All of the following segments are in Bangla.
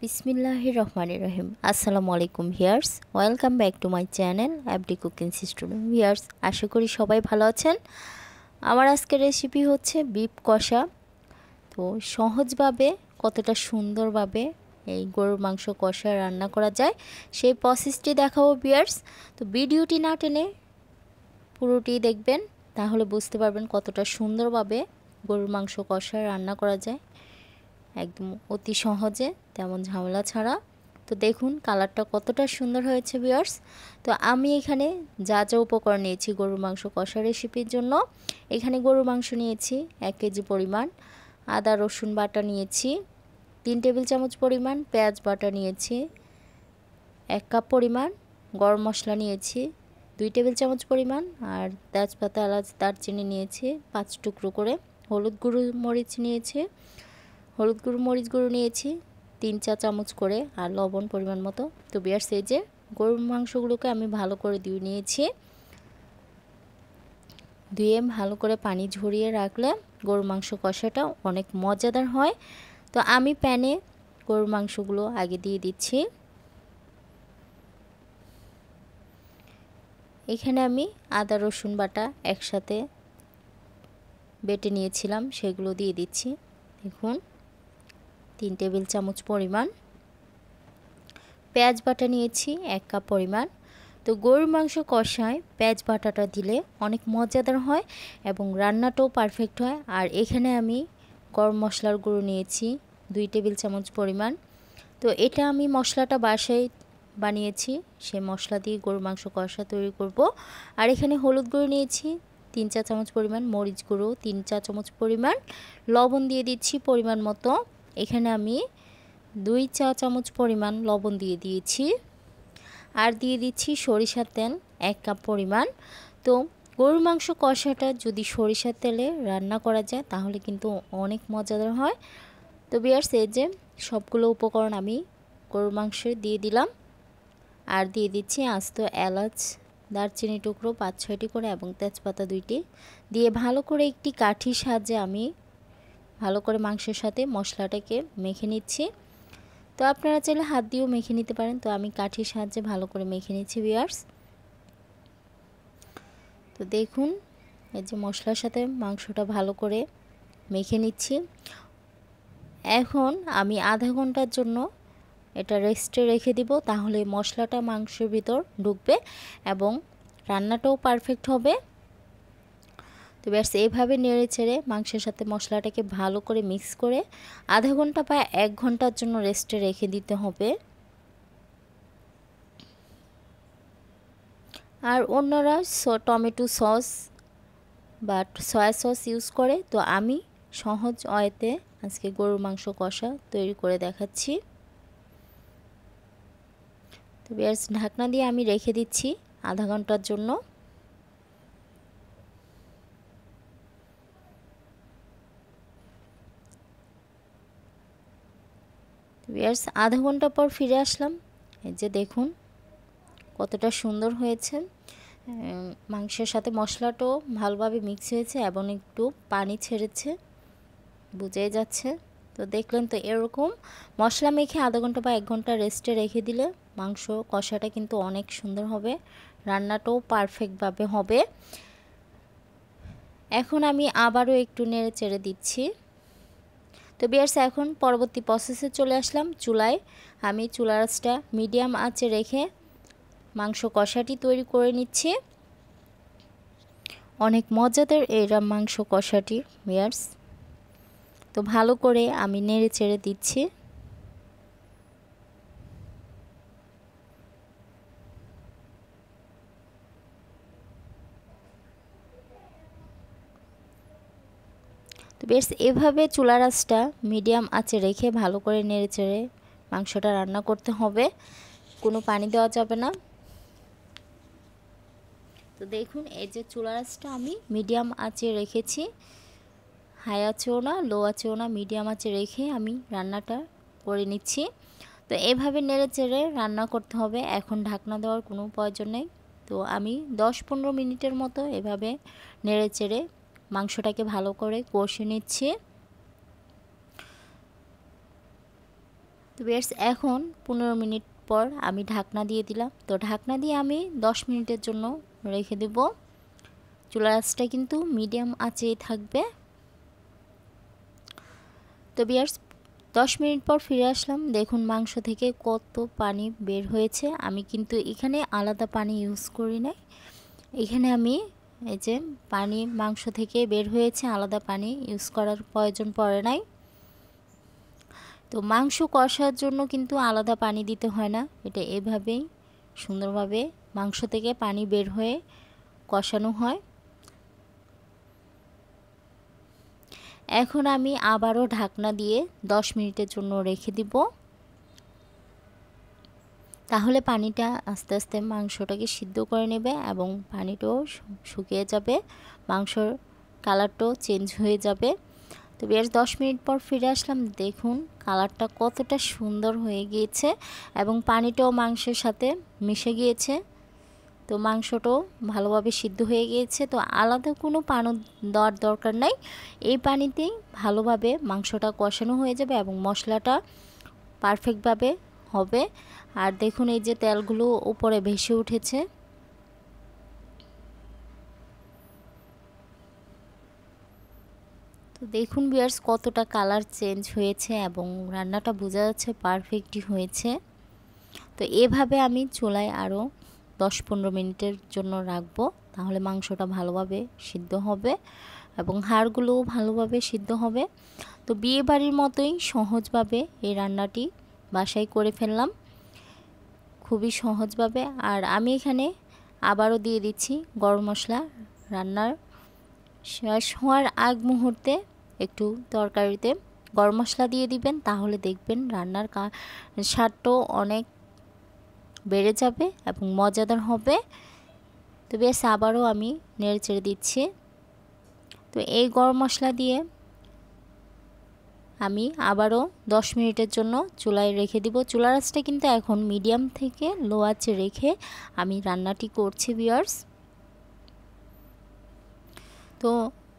বিসমিল্লাহির রহমানির রহিম। আসসালামু আলাইকুম viewers, welcome back to my channel Abdi cooking studio. Viewers, আশা করি সবাই ভালো আছেন। আমার আজকের রেসিপি হচ্ছে বিফ কষা। তো সহজভাবে কতটা সুন্দরভাবে এই গরুর মাংস কষা রান্না করা যায় সেই প্রসেসটি দেখাবো ভিউয়ার্স। তো ভিডিওটি না টেনে পুরোটি দেখবেন, তাহলে বুঝতে পারবেন কতটা সুন্দরভাবে গরুর মাংস কষা রান্না করা যায়, একদম অতি সহজে, তেমন ঝামেলা ছাড়া। তো দেখুন কালারটা কতটা সুন্দর হয়েছে ভিউয়ার্স। তো আমি এখানে যা যা উপকরণ নিয়েছি গরুর মাংস কষা রেসিপির জন্য, এখানে গরুর মাংস নিয়েছি 1 কেজি পরিমাণ, আদা রসুন বাটা নিয়েছি 3 টেবিল চামচ পরিমাণ, পেঁয়াজ বাটা নিয়েছি 1 কাপ পরিমাণ, গরম মশলা নিয়েছি 2 টেবিল চামচ পরিমাণ, আর তেজপাতা এলাচ দারচিনি নিয়েছি 5 টুকরো করে, হলুদ গুঁড়ো মরিচ নিয়েছি, হলুদ গুঁড়ো মরিচ গুঁড়ো নিয়েছি 3 চা চামচ করে, আর লবণ পরিমাণ মতো। তো ভিউয়ার্স, এই যে গরুর মাংসগুলোকে আমি ভালো করে ধুয়ে নিয়েছি। ধুয়ে ভালো করে পানি ঝরিয়ে রাখলে গরুর মাংস কষাটা অনেক মজাদার হয়। তো আমি প্যানে গরুর মাংসগুলো আগে দিয়ে দিচ্ছি। এখানে আমি আদা রসুন বাটা একসাথে বেটে নিয়েছিলাম, সেগুলো দিয়ে দিচ্ছি। দেখুন 3 টেবিল চামচ পরিমাণ। পেঁয়াজ বাটা নিয়েছি 1 কাপ পরিমাণ। তো গরুর মাংস কষায় পেঁয়াজ বাটাটা দিলে অনেক মজাদার হয় এবং রান্নাটাও পারফেক্ট হয়। আর এখানে আমি গরম মশলার গুঁড়ো নিয়েছি 2 টেবিল চামচ পরিমাণ। তো এটা আমি মশলাটা বাসায় বানিয়েছি, সেই মশলা দিয়ে গরুর মাংস কষা তৈরি করব। আর এখানে হলুদ গুঁড়ো নিয়েছি 3 চা চামচ পরিমাণ, মরিচ গুঁড়ো 3 চা চামচ পরিমাণ, লবণ দিয়ে দিচ্ছি পরিমাণ মতো। এখানে আমি 2 চা চামচ পরিমাণ লবণ দিয়ে দিয়েছি। আর দিয়ে দিচ্ছি সরিষার তেল 1 কাপ পরিমাণ। তো গরুর মাংস কষাটা যদি সরিষার তেলে রান্না করা যায় তাহলে কিন্তু অনেক মজাদার হয়। তো ভিউয়ার্স, এই যে সবগুলো উপকরণ আমি গরুর মাংসে দিয়ে দিলাম। আর দিয়ে দিচ্ছি আস্ত এলাচ দারচিনি টুকরো 5-6টি করে এবং তেজপাতা 2টি দিয়ে ভালো করে একটি কাঠির সাহায্যে আমি ভালো করে মাংসের সাথে মশলাটাকে মেখে নিচ্ছি। তো আপনারা চাইলে হাত দিয়েও মেখে নিতে পারেন। তো আমি কাঠির সাহায্যে ভালো করে মেখে নিচ্ছি ভিউয়ার্স। তো দেখুন এই যে মশলার সাথে মাংসটা ভালো করে মেখে নিচ্ছি। এখন আমি আধা ঘন্টার জন্য এটা রেস্টে রেখে দিব, তাহলে মশলাটা মাংসের ভিতর ঢুকবে এবং রান্নাটাও পারফেক্ট হবে। তো ব্যাস এইভাবে নেড়ে চেড়ে মাংসের সাথে মশলাটাকে ভালো করে মিক্স করে আধা ঘন্টা বা 1 ঘন্টার জন্য রেস্টে রেখে দিতে হবে। আর অন্যরা টমেটো সস বা সয়া সস ইউজ করে, তো আমি সহজ ওয়েতে আজকে গরুর মাংস কষা তৈরি করে দেখাচ্ছি। তো ব্যাস ঢাকনা দিয়ে আমি রেখে দিচ্ছি আধা ঘন্টার জন্য। ব্যাস আধা ঘন্টা পর ফিরে আসলাম। এই যে দেখুন কতটা সুন্দর হয়েছে, মাংসের সাথে মশলাটাও ভালোভাবে মিক্স হয়েছে এবং একটু পানি ছেড়েছে, বুঝেই যাচ্ছে। তো দেখলেন তো, এরকম মশলা মেখে আধা ঘন্টা বা 1 ঘন্টা রেস্টে রেখে দিলে মাংস কষাটা কিন্তু অনেক সুন্দর হবে, রান্নাটাও পারফেক্টভাবে হবে। এখন আমি আবারও একটু নেড়ে চেড়ে দিচ্ছি। তো ভিউয়ার্স, এখন পরবর্তী প্রসেসে চলে আসলাম। চুলায় আমি চুলার আঁচটা মিডিয়াম আঁচে রেখে মাংস কষাটি তৈরি করে নিচ্ছি। অনেক মজাদার এই মাংস কষাটি ভিউয়ার্স। তো ভালো করে আমি নেড়ে চেড়ে দিচ্ছি। তো বেশ এভাবে চুলার আঁচটা মিডিয়াম আঁচে রেখে ভালো করে নেড়ে চেড়ে মাংসটা রান্না করতে হবে, কোনো পানি দেওয়া যাবে না। তো দেখুন এই যে চুলার আঁচটা আমি মিডিয়াম আঁচে রেখেছি, হাই আঁচেও না লো আঁচেও না, মিডিয়াম আঁচে রেখে আমি রান্নাটা করে নিচ্ছি। তো এভাবে নেড়ে চেড়ে রান্না করতে হবে, এখন ঢাকনা দেওয়ার কোনো প্রয়োজন নেই। তো আমি 10-15 মিনিটের মতো এভাবে নেড়ে চেড়ে মাংসটাকে ভালো করে কষে নিচ্ছি। তো তো ভিউয়ার্স এখন 15 মিনিট পর আমি ঢাকনা দিয়ে দিলাম। তো ঢাকনা দিয়ে আমি 10 মিনিটের জন্য রেখে দেব। চুলার আঁচটা কিন্তু মিডিয়াম আঁচেই থাকবে। তো ভিউয়ার্স 10 মিনিট পর ফিরে আসলাম। দেখুন মাংস থেকে কত পানি বের হয়েছে। আমি কিন্তু এখানে আলাদা পানি ইউজ করি নাই। এখানে আমি এই যে পানি মাংস থেকে বের হয়েছে, আলাদা পানি ইউজ করার প্রয়োজন পড়ে নাই। তো মাংস কষার জন্য কিন্তু আলাদা পানি দিতে হয় না, এটা এভাবেই সুন্দরভাবে মাংস থেকে পানি বের হয়ে কষানো হয়। এখন আমি আবারও ঢাকনা দিয়ে 10 মিনিটের জন্য রেখে দিব। তাহলে পানিটা আস্তে আস্তে মাংসটাকে সিদ্ধ করে নেবে এবং পানিটাও শুকিয়ে যাবে, মাংসর কালারটাও চেঞ্জ হয়ে যাবে। তো বেশ 10 মিনিট পর ফিরে আসলাম। দেখুন কালারটা কতটা সুন্দর হয়ে গিয়েছে এবং পানিটাও মাংসের সাথে মিশে গিয়েছে। তো মাংসটাও ভালোভাবে সিদ্ধ হয়ে গিয়েছে। তো আলাদা কোনো পানি দেওয়ার দরকার নাই, এই পানিতেই ভালোভাবে মাংসটা কষানো হয়ে যাবে এবং মশলাটা পারফেক্টভাবে হবে। আর দেখুন এই যে তেলগুলো উপরে ভেসে উঠেছে। তো দেখুন ভিউয়ার্স কতটা কালার চেঞ্জ হয়েছে এবং রান্নাটা বোঝা যাচ্ছে পারফেক্টই হয়েছে। তো এভাবে আমি চুলায় আরও 10-15 মিনিটের জন্য রাখবো, তাহলে মাংসটা ভালোভাবে সিদ্ধ হবে এবং হাড়গুলোও ভালোভাবে সিদ্ধ হবে। তো বিয়ে বাড়ির মতোই সহজভাবে এই রান্নাটি বাসায় করে ফেললাম, খুবই সহজভাবে। আর আমি এখানে আবারও দিয়ে দিচ্ছি গরম মশলা। রান্নার শেষ হওয়ার আগ মুহূর্তে একটু তরকারিতে গরম মশলা দিয়ে দিবেন, তাহলে দেখবেন রান্নার স্বাদটাও অনেক বেড়ে যাবে এবং মজাদার হবে। তো বেশ আবারও আমি নেড়েচেড়ে দিচ্ছি। তো এই গরম মশলা দিয়ে আমি আবারও 10 মিনিটের জন্য চুলায় রেখে দিব। চুলার আঁচটা কিন্তু এখন মিডিয়াম থেকে লো আঁচে রেখে আমি রান্নাটি করছি ভিউয়ার্স। তো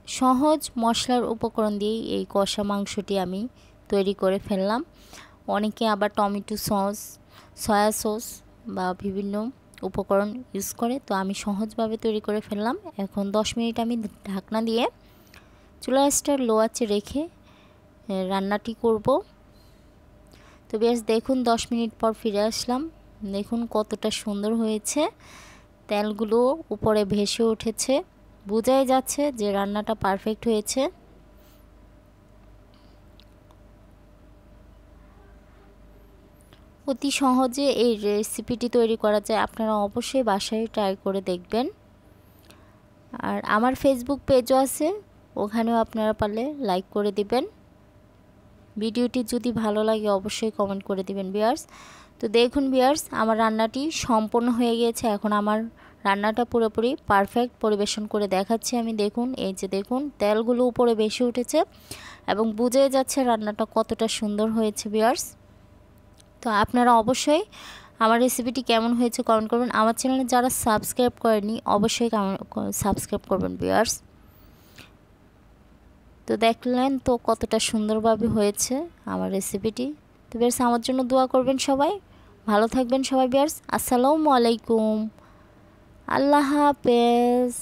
সহজ মশলার উপকরণ দিয়েই এই কষা মাংসটি আমি তৈরি করে ফেললাম। অনেকে আবার টমেটো সস, সয়া সস বা বিভিন্ন উপকরণ ইউজ করে, তো আমি সহজভাবে তৈরি করে ফেললাম। এখন 10 মিনিট আমি ঢাকনা দিয়ে চুলার আঁচটা লো আঁচে রেখে রান্নাটি করব। তো বেশ দেখুন 10 মিনিট পর ফিরে আসলাম। দেখুন কতটা সুন্দর হয়েছে, তেলগুলো উপরে ভেসে উঠেছে, বোঝাই যাচ্ছে যে রান্নাটা পারফেক্ট হয়েছে। অতি সহজে এই রেসিপিটি তৈরি করা যায়, আপনারা অবশ্যই বাসায় ট্রাই করে দেখবেন। আর আমার ফেসবুক পেজও আছে, ওখানেও আপনারা পারলে লাইক করে দিবেন। ভিডিওটি যদি ভালো লাগে অবশ্যই কমেন্ট করে দিবেন ভিউয়ার্স। তো দেখুন ভিউয়ার্স আমার রান্নাটি সম্পূর্ণ হয়ে গিয়েছে। এখন আমার রান্নাটা পুরোপুরি পারফেক্ট পরিবেশন করে দেখাচ্ছি আমি। দেখুন এই যে দেখুন তেলগুলো উপরে বেশি উঠেছে এবং বুঝে যাচ্ছে রান্নাটা কতটা সুন্দর হয়েছে ভিউয়ার্স। তো আপনারা অবশ্যই আমার রেসিপিটি কেমন হয়েছে কমেন্ট করবেন। আমার চ্যানেলে যারা সাবস্ক্রাইব করেনি অবশ্যই সাবস্ক্রাইব করবেন ভিউয়ার্স। তো দেখলেন তো কতটা সুন্দরভাবে হয়েছে আমার রেসিপিটি। তো ভিউয়ার্স আমার জন্য দোয়া করবেন সবাই, ভালো থাকবেন সবাই ভিউয়ার্স। আসসালামু আলাইকুম, আল্লাহ হাফেজ।